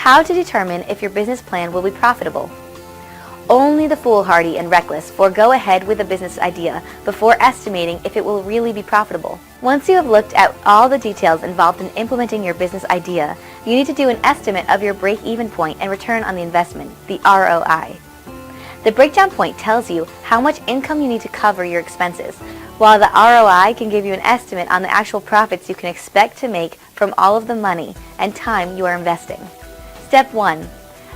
How to determine if your business plan will be profitable. Only the foolhardy and reckless forego ahead with a business idea before estimating if it will really be profitable. Once you have looked at all the details involved in implementing your business idea, you need to do an estimate of your break-even point and return on the investment, the ROI. The breakdown point tells you how much income you need to cover your expenses, while the ROI can give you an estimate on the actual profits you can expect to make from all of the money and time you are investing. Step 1.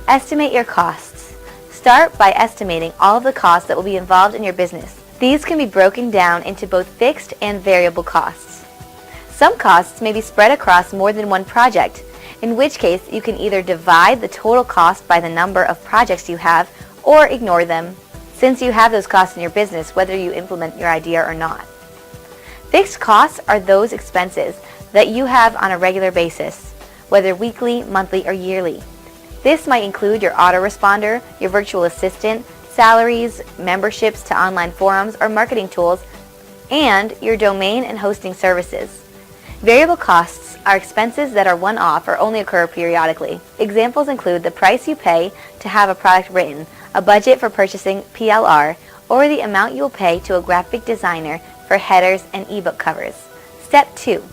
Estimate your costs. Start by estimating all of the costs that will be involved in your business. These can be broken down into both fixed and variable costs. Some costs may be spread across more than one project, in which case you can either divide the total cost by the number of projects you have or ignore them, since you have those costs in your business whether you implement your idea or not. Fixed costs are those expenses that you have on a regular basis, whether weekly, monthly, or yearly. This might include your autoresponder, your virtual assistant, salaries, memberships to online forums or marketing tools, and your domain and hosting services. Variable costs are expenses that are one-off or only occur periodically. Examples include the price you pay to have a product written, a budget for purchasing PLR, or the amount you will pay to a graphic designer for headers and ebook covers. Step 2.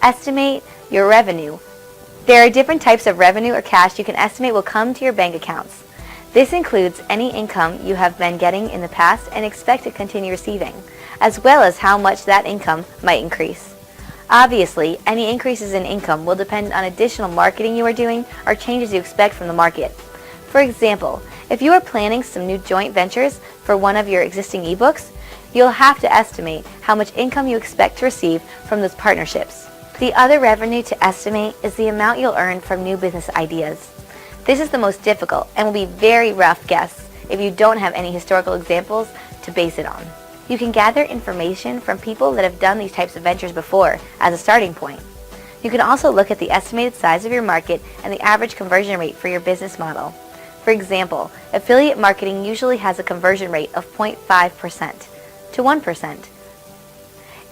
Estimate your revenue. There are different types of revenue or cash you can estimate will come to your bank accounts. This includes any income you have been getting in the past and expect to continue receiving, as well as how much that income might increase. Obviously, any increases in income will depend on additional marketing you are doing or changes you expect from the market. For example, if you are planning some new joint ventures for one of your existing ebooks, you'll have to estimate how much income you expect to receive from those partnerships. The other revenue to estimate is the amount you'll earn from new business ideas. This is the most difficult and will be very rough guess if you don't have any historical examples to base it on. You can gather information from people that have done these types of ventures before as a starting point. You can also look at the estimated size of your market and the average conversion rate for your business model. For example, affiliate marketing usually has a conversion rate of 0.5% to 1%.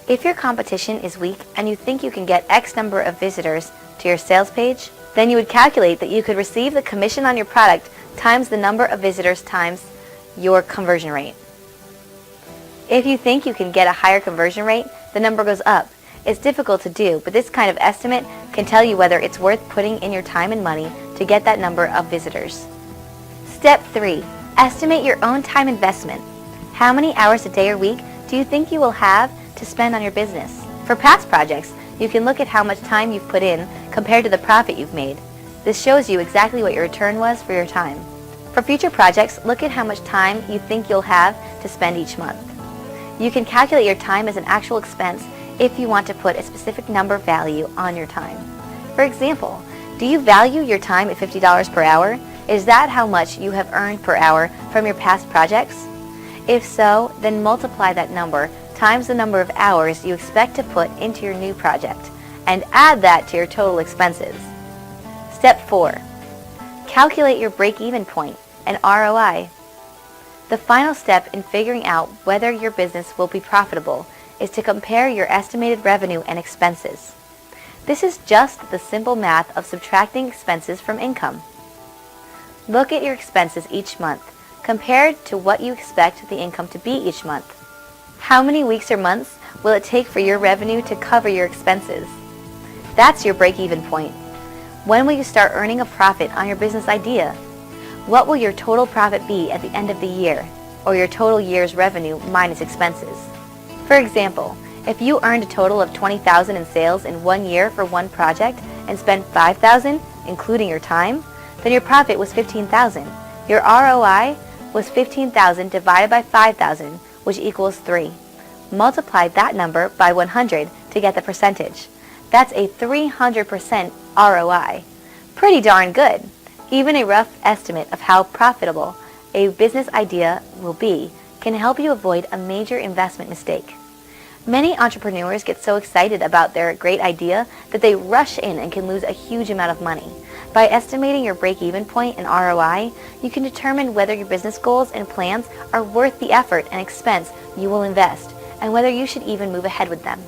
If your competition is weak and you think you can get X number of visitors to your sales page, then you would calculate that you could receive the commission on your product times the number of visitors times your conversion rate. If you think you can get a higher conversion rate, the number goes up. It's difficult to do, but this kind of estimate can tell you whether it's worth putting in your time and money to get that number of visitors. Step 3. Estimate your own time investment. How many hours a day or week do you think you will have to spend on your business? For past projects, you can look at how much time you've put in compared to the profit you've made. This shows you exactly what your return was for your time. For future projects, look at how much time you think you'll have to spend each month. You can calculate your time as an actual expense if you want to put a specific number value on your time. For example, do you value your time at $50 per hour? Is that how much you have earned per hour from your past projects? If so, then multiply that number times the number of hours you expect to put into your new project and add that to your total expenses. Step 4. Calculate your break-even point and ROI. The final step in figuring out whether your business will be profitable is to compare your estimated revenue and expenses. This is just the simple math of subtracting expenses from income. Look at your expenses each month, compared to what you expect the income to be each month. How many weeks or months will it take for your revenue to cover your expenses? That's your break-even point. When will you start earning a profit on your business idea? What will your total profit be at the end of the year, or your total year's revenue minus expenses? For example, if you earned a total of $20,000 in sales in 1 year for one project and spent $5,000, including your time, then your profit was $15,000. Your ROI was $15,000 divided by 5,000, which equals 3. Multiply that number by 100 to get the percentage. That's a 300% ROI. Pretty darn good. Even a rough estimate of how profitable a business idea will be can help you avoid a major investment mistake. Many entrepreneurs get so excited about their great idea that they rush in and can lose a huge amount of money. By estimating your break-even point and ROI, you can determine whether your business goals and plans are worth the effort and expense you will invest, and whether you should even move ahead with them.